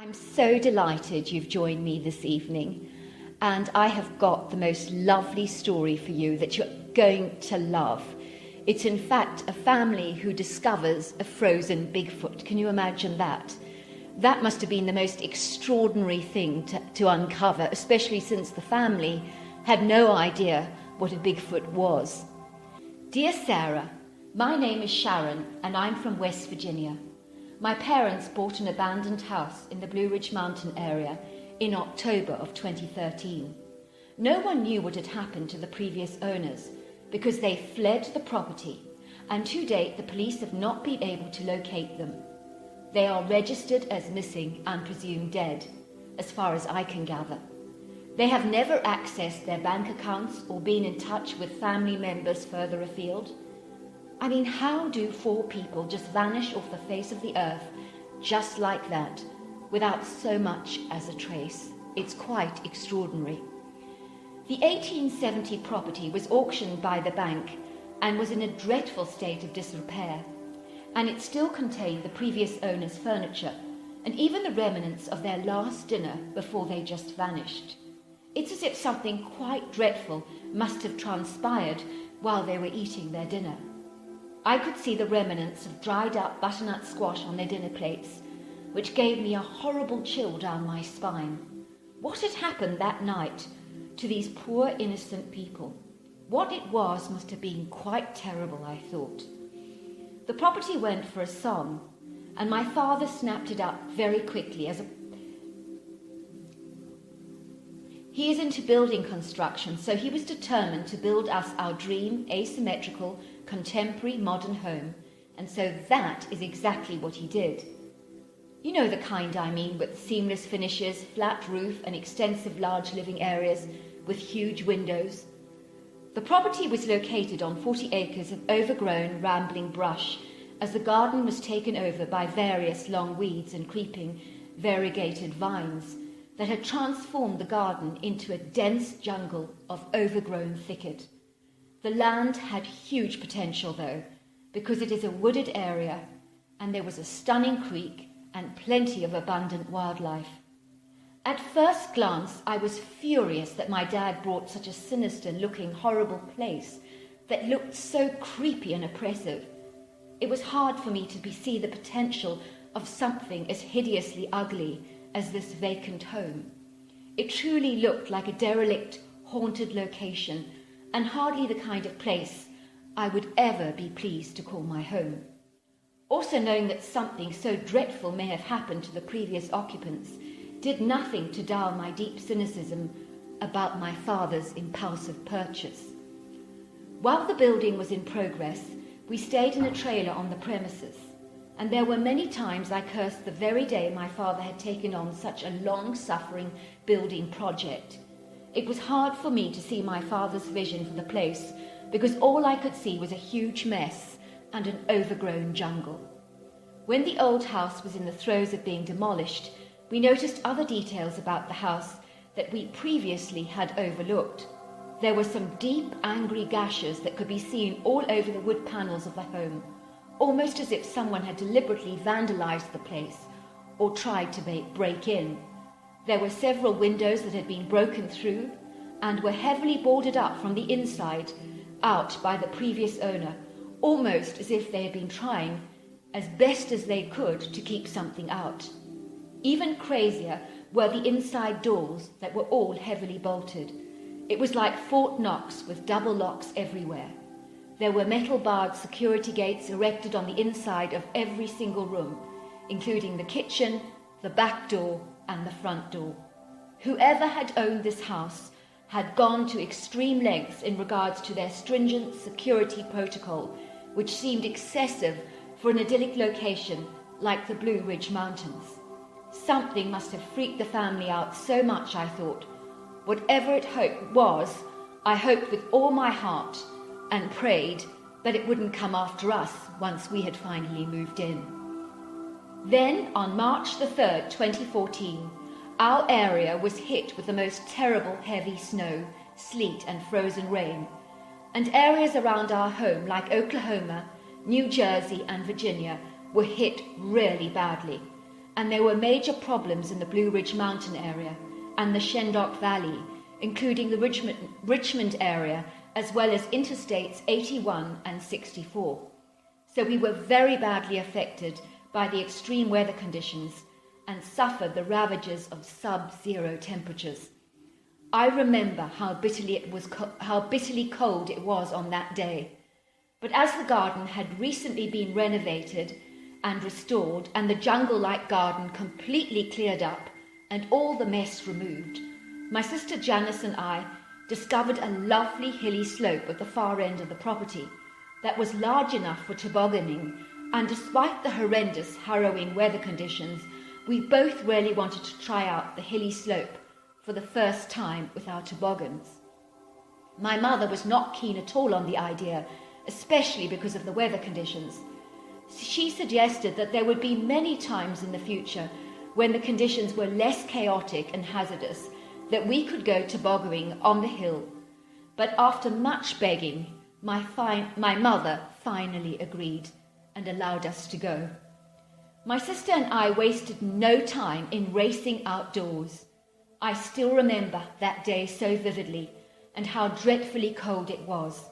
I'm so delighted you've joined me this evening, and I have got the most lovely story for you that you're going to love. It's in fact a family who discovers a frozen Bigfoot. Can you imagine that? That must have been the most extraordinary thing to uncover, especially since the family had no idea what a Bigfoot was. Dear Sarah, my name is Sharon and I'm from West Virginia. My parents bought an abandoned house in the Blue Ridge Mountain area in October of 2013. No one knew what had happened to the previous owners because they fled the property, and to date the police have not been able to locate them. They are registered as missing and presumed dead, as far as I can gather. They have never accessed their bank accounts or been in touch with family members further afield. I mean, how do 4 people just vanish off the face of the earth just like that, without so much as a trace? It's quite extraordinary. The 1870 property was auctioned by the bank and was in a dreadful state of disrepair, and it still contained the previous owner's furniture and even the remnants of their last dinner before they just vanished. It's as if something quite dreadful must have transpired while they were eating their dinner. I could see the remnants of dried up butternut squash on their dinner plates, which gave me a horrible chill down my spine. What had happened that night to these poor innocent people? What it was must have been quite terrible, I thought. The property went for a song, and my father snapped it up very quickly He is into building construction, so he was determined to build us our dream, asymmetrical, contemporary, modern home, and so that is exactly what he did. You know the kind I mean, with seamless finishes, flat roof, and extensive large living areas with huge windows. The property was located on 40 acres of overgrown, rambling brush, as the garden was taken over by various long weeds and creeping, variegated vines that had transformed the garden into a dense jungle of overgrown thicket. The land had huge potential, though, because it is a wooded area, and there was a stunning creek and plenty of abundant wildlife. At first glance, I was furious that my dad bought such a sinister-looking, horrible place that looked so creepy and oppressive. It was hard for me to see the potential of something as hideously ugly as this vacant home. It truly looked like a derelict, haunted location, and hardly the kind of place I would ever be pleased to call my home. Also, knowing that something so dreadful may have happened to the previous occupants did nothing to dull my deep cynicism about my father's impulsive purchase. While the building was in progress, we stayed in a trailer on the premises, and there were many times I cursed the very day my father had taken on such a long-suffering building project. It was hard for me to see my father's vision for the place because all I could see was a huge mess and an overgrown jungle. When the old house was in the throes of being demolished, we noticed other details about the house that we previously had overlooked. There were some deep, angry gashes that could be seen all over the wood panels of the home, almost as if someone had deliberately vandalized the place or tried to break in. There were several windows that had been broken through and were heavily boarded up from the inside out by the previous owner, almost as if they had been trying as best as they could to keep something out. Even crazier were the inside doors that were all heavily bolted. It was like Fort Knox with double locks everywhere. There were metal-barred security gates erected on the inside of every single room, including the kitchen, the back door, and the front door. Whoever had owned this house had gone to extreme lengths in regards to their stringent security protocol, which seemed excessive for an idyllic location like the Blue Ridge Mountains. Something must have freaked the family out so much, I thought. Whatever it was, I hoped with all my heart and prayed that it wouldn't come after us once we had finally moved in. Then, on March the 3rd, 2014, our area was hit with the most terrible heavy snow, sleet and frozen rain, and areas around our home like Oklahoma, New Jersey and Virginia were hit really badly, and there were major problems in the Blue Ridge Mountain area and the Shendock Valley, including the Richmond area, as well as Interstates 81 and 64. So we were very badly affected by the extreme weather conditions and suffered the ravages of sub-zero temperatures. I remember how bitterly cold it was on that day. But as the garden had recently been renovated and restored, and the jungle-like garden completely cleared up and all the mess removed, my sister Janice and I discovered a lovely hilly slope at the far end of the property that was large enough for tobogganing, and despite the horrendous, harrowing weather conditions, we both really wanted to try out the hilly slope for the first time with our toboggans. My mother was not keen at all on the idea, especially because of the weather conditions. She suggested that there would be many times in the future when the conditions were less chaotic and hazardous that we could go tobogganing on the hill. But after much begging, my mother finally agreed and allowed us to go. My sister and I wasted no time in racing outdoors. I still remember that day so vividly and how dreadfully cold it was,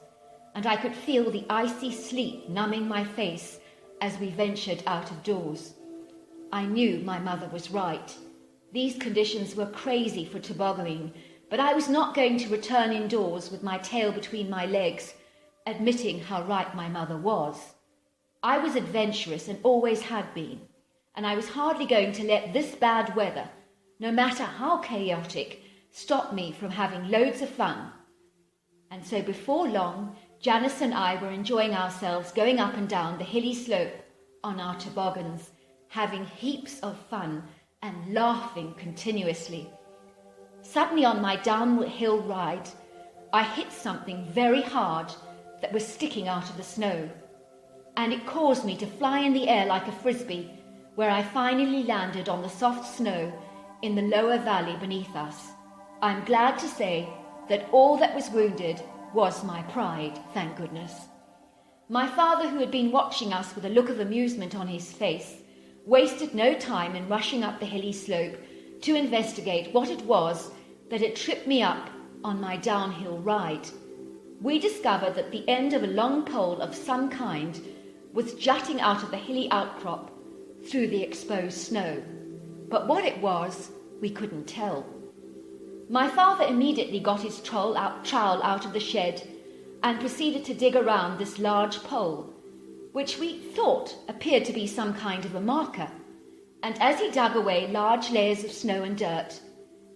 and I could feel the icy sleet numbing my face as we ventured out of doors. I knew my mother was right. These conditions were crazy for tobogganing, but I was not going to return indoors with my tail between my legs, admitting how right my mother was. I was adventurous and always had been, and I was hardly going to let this bad weather, no matter how chaotic, stop me from having loads of fun. And so before long, Janice and I were enjoying ourselves going up and down the hilly slope on our toboggans, having heaps of fun and laughing continuously. Suddenly on my downhill ride, I hit something very hard that was sticking out of the snow, and it caused me to fly in the air like a frisbee, where I finally landed on the soft snow in the lower valley beneath us. I'm glad to say that all that was wounded was my pride, thank goodness. My father, who had been watching us with a look of amusement on his face, wasted no time in rushing up the hilly slope to investigate what it was that had tripped me up on my downhill ride. We discovered that the end of a long pole of some kind was jutting out of the hilly outcrop through the exposed snow. But what it was, we couldn't tell. My father immediately got his trowel out of the shed and proceeded to dig around this large pole, which we thought appeared to be some kind of a marker. And as he dug away large layers of snow and dirt,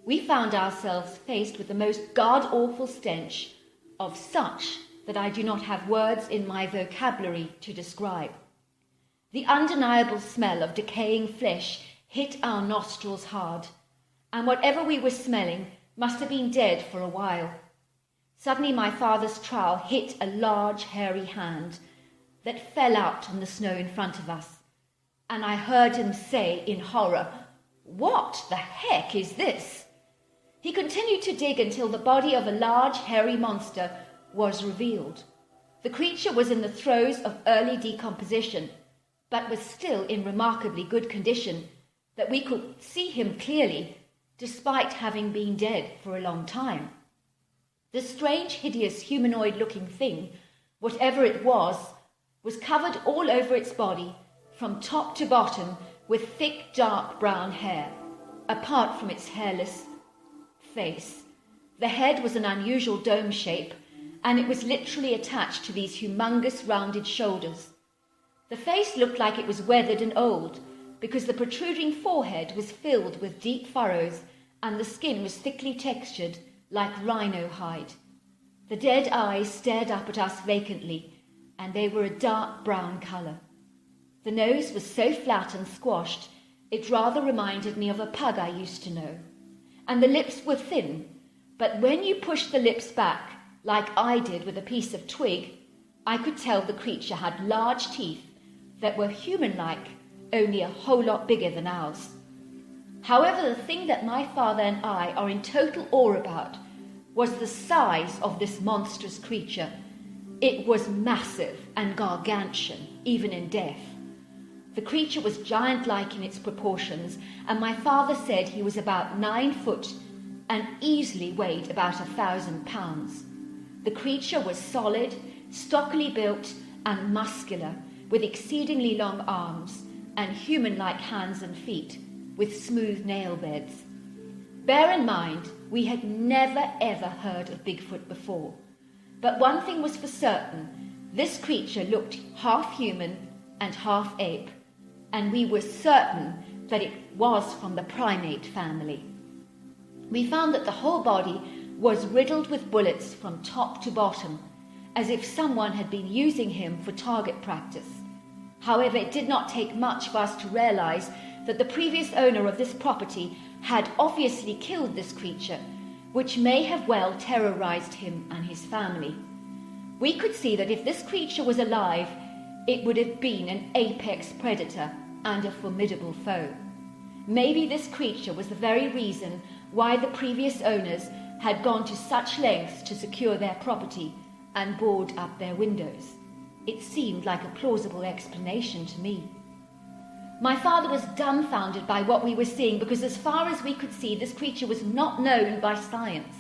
we found ourselves faced with the most god-awful stench of such that I do not have words in my vocabulary to describe. The undeniable smell of decaying flesh hit our nostrils hard, and whatever we were smelling must have been dead for a while. Suddenly my father's trowel hit a large hairy hand that fell out on the snow in front of us, and I heard him say in horror, "What the heck is this?" He continued to dig until the body of a large hairy monster was revealed. The creature was in the throes of early decomposition, but was still in remarkably good condition, that we could see him clearly, despite having been dead for a long time. The strange, hideous, humanoid-looking thing, whatever it was covered all over its body, from top to bottom, with thick, dark brown hair, apart from its hairless face. The head was an unusual dome shape, and it was literally attached to these humongous rounded shoulders. The face looked like it was weathered and old, because the protruding forehead was filled with deep furrows, and the skin was thickly textured like rhino hide. The dead eyes stared up at us vacantly, and they were a dark brown colour. The nose was so flat and squashed, it rather reminded me of a pug I used to know. And the lips were thin, but when you pushed the lips back, like I did with a piece of twig, I could tell the creature had large teeth that were human-like, only a whole lot bigger than ours. However, the thing that my father and I are in total awe about was the size of this monstrous creature. It was massive and gargantuan, even in death. The creature was giant-like in its proportions, and my father said he was about 9 foot and easily weighed about 1,000 pounds. The creature was solid, stockily built and muscular, with exceedingly long arms and human-like hands and feet, with smooth nail beds. Bear in mind, we had never ever heard of Bigfoot before, but one thing was for certain: this creature looked half human and half ape, and we were certain that it was from the primate family. We found that the whole body was riddled with bullets from top to bottom, as if someone had been using him for target practice. However, it did not take much for us to realize that the previous owner of this property had obviously killed this creature, which may have well terrorized him and his family. We could see that if this creature was alive, it would have been an apex predator and a formidable foe. Maybe this creature was the very reason why the previous owners had gone to such lengths to secure their property and board up their windows. It seemed like a plausible explanation to me. My father was dumbfounded by what we were seeing, because as far as we could see, this creature was not known by science.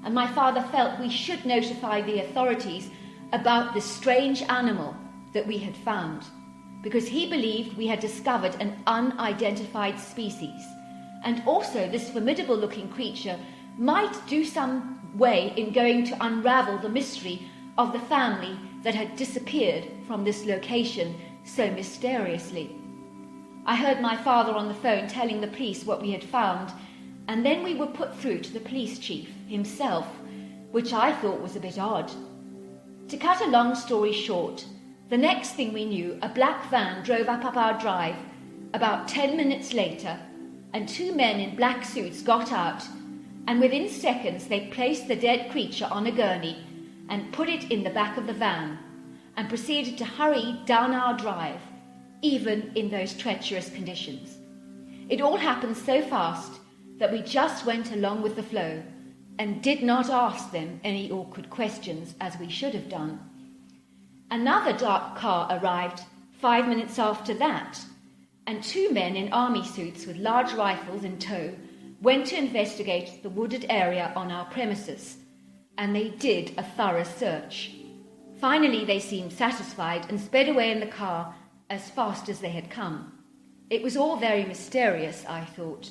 And my father felt we should notify the authorities about this strange animal that we had found, because he believed we had discovered an unidentified species, and also this formidable-looking creature might do some way in going to unravel the mystery of the family that had disappeared from this location so mysteriously. I heard my father on the phone telling the police what we had found, and then we were put through to the police chief himself, which I thought was a bit odd. To cut a long story short, the next thing we knew, a black van drove up our drive about 10 minutes later, and 2 men in black suits got out, and within seconds they placed the dead creature on a gurney and put it in the back of the van, and proceeded to hurry down our drive, even in those treacherous conditions. It all happened so fast that we just went along with the flow and did not ask them any awkward questions, as we should have done. Another dark car arrived 5 minutes after that, and 2 men in army suits with large rifles in tow went to investigate the wooded area on our premises, and they did a thorough search. Finally, they seemed satisfied and sped away in the car as fast as they had come. It was all very mysterious, I thought.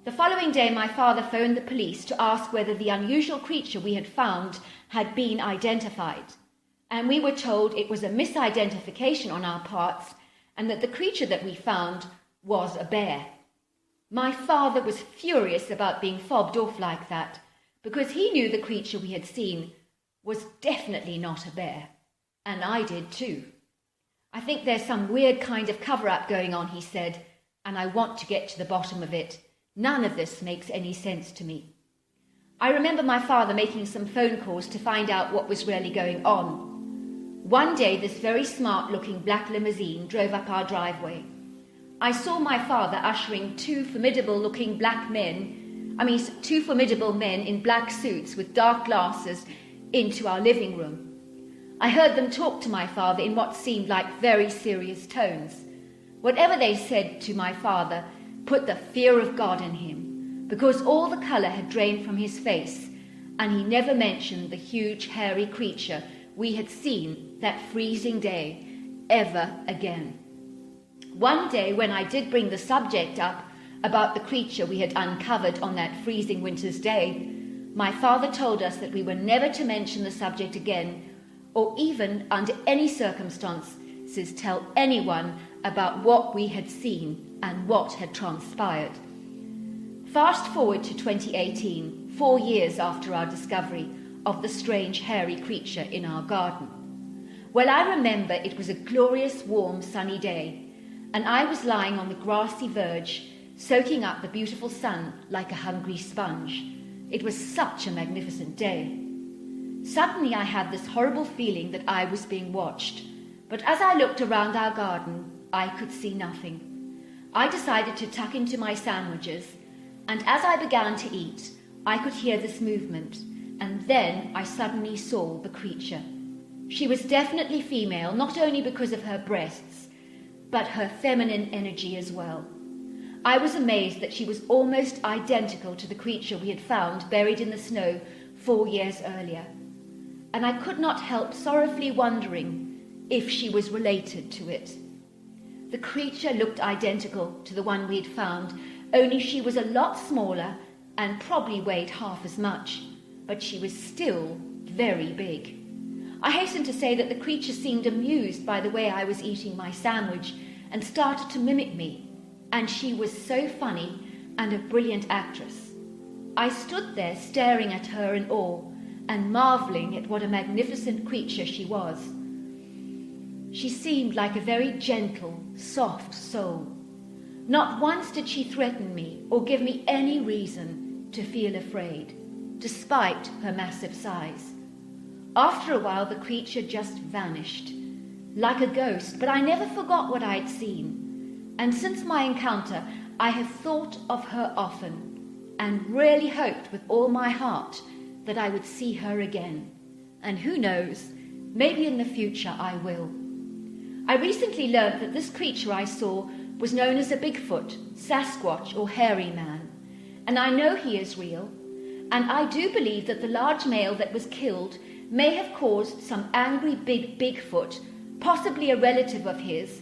The following day, my father phoned the police to ask whether the unusual creature we had found had been identified, and we were told it was a misidentification on our parts, and that the creature that we found was a bear. My father was furious about being fobbed off like that, because he knew the creature we had seen was definitely not a bear, and I did too. I think there's some weird kind of cover-up going on, he said, and I want to get to the bottom of it. None of this makes any sense to me. I remember my father making some phone calls to find out what was really going on. One day, this very smart-looking black limousine drove up our driveway. I saw my father ushering two formidable men in black suits with dark glasses into our living room. I heard them talk to my father in what seemed like very serious tones. Whatever they said to my father put the fear of God in him, because all the colour had drained from his face, and he never mentioned the huge hairy creature we had seen that freezing day ever again. One day, when I did bring the subject up about the creature we had uncovered on that freezing winter's day, my father told us that we were never to mention the subject again, or even under any circumstances tell anyone about what we had seen and what had transpired. Fast forward to 2018, 4 years after our discovery of the strange hairy creature in our garden. Well, I remember it was a glorious, warm, sunny day, and I was lying on the grassy verge, soaking up the beautiful sun like a hungry sponge. It was such a magnificent day. Suddenly I had this horrible feeling that I was being watched, but as I looked around our garden, I could see nothing. I decided to tuck into my sandwiches, and as I began to eat, I could hear this movement, and then I suddenly saw the creature. She was definitely female, not only because of her breasts, but her feminine energy as well. I was amazed that she was almost identical to the creature we had found buried in the snow 4 years earlier, and I could not help sorrowfully wondering if she was related to it. The creature looked identical to the one we had found, only she was a lot smaller and probably weighed half as much, but she was still very big. I hasten to say that the creature seemed amused by the way I was eating my sandwich and started to mimic me, and she was so funny and a brilliant actress. I stood there staring at her in awe and marvelling at what a magnificent creature she was. She seemed like a very gentle, soft soul. Not once did she threaten me or give me any reason to feel afraid, despite her massive size. After a while, the creature just vanished, like a ghost, but I never forgot what I had seen. And since my encounter, I have thought of her often and really hoped with all my heart that I would see her again. And who knows, maybe in the future I will. I recently learned that this creature I saw was known as a Bigfoot, Sasquatch, or hairy man. And I know he is real. And I do believe that the large male that was killed may have caused some angry big Bigfoot, possibly a relative of his,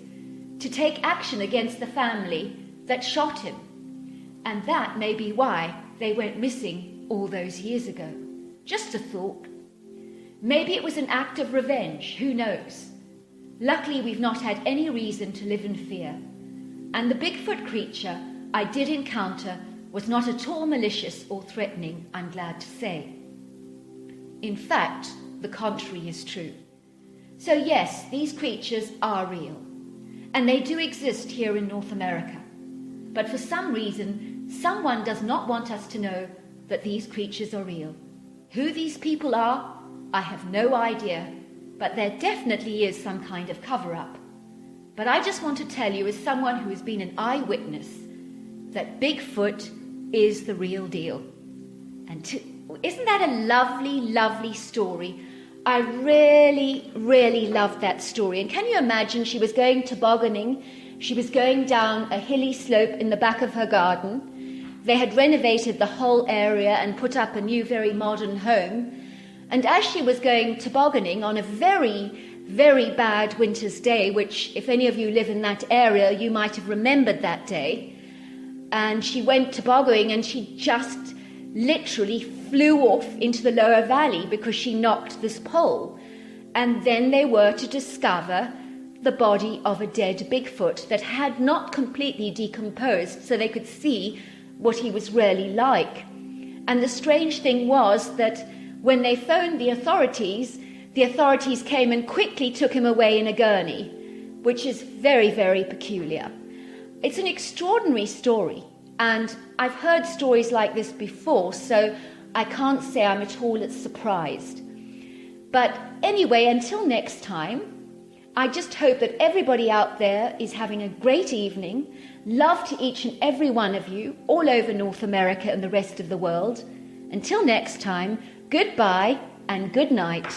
to take action against the family that shot him. And that may be why they went missing all those years ago. Just a thought. Maybe it was an act of revenge, who knows? Luckily, we've not had any reason to live in fear. And the Bigfoot creature I did encounter was not at all malicious or threatening, I'm glad to say. In fact, the contrary is true. So yes, these creatures are real, and they do exist here in North America. But for some reason, someone does not want us to know that these creatures are real. Who these people are, I have no idea, but there definitely is some kind of cover-up. But I just want to tell you, as someone who has been an eyewitness, that Bigfoot is the real deal. And isn't that a lovely, lovely story? I really, really loved that story. And can you imagine, she was going tobogganing. She was going down a hilly slope in the back of her garden. They had renovated the whole area and put up a new, very modern home. And as she was going tobogganing on a very, very bad winter's day, which if any of you live in that area, you might have remembered that day, and she went tobogganing and she just literally flew off into the lower valley because she knocked this pole. And then they were to discover the body of a dead Bigfoot that had not completely decomposed, so they could see what he was really like. And the strange thing was that when they phoned the authorities came and quickly took him away in a gurney, which is very, very peculiar. It's an extraordinary story, and I've heard stories like this before, so I can't say I'm at all surprised. But anyway, until next time, I just hope that everybody out there is having a great evening. Love to each and every one of you all over North America and the rest of the world. Until next time, goodbye and good night.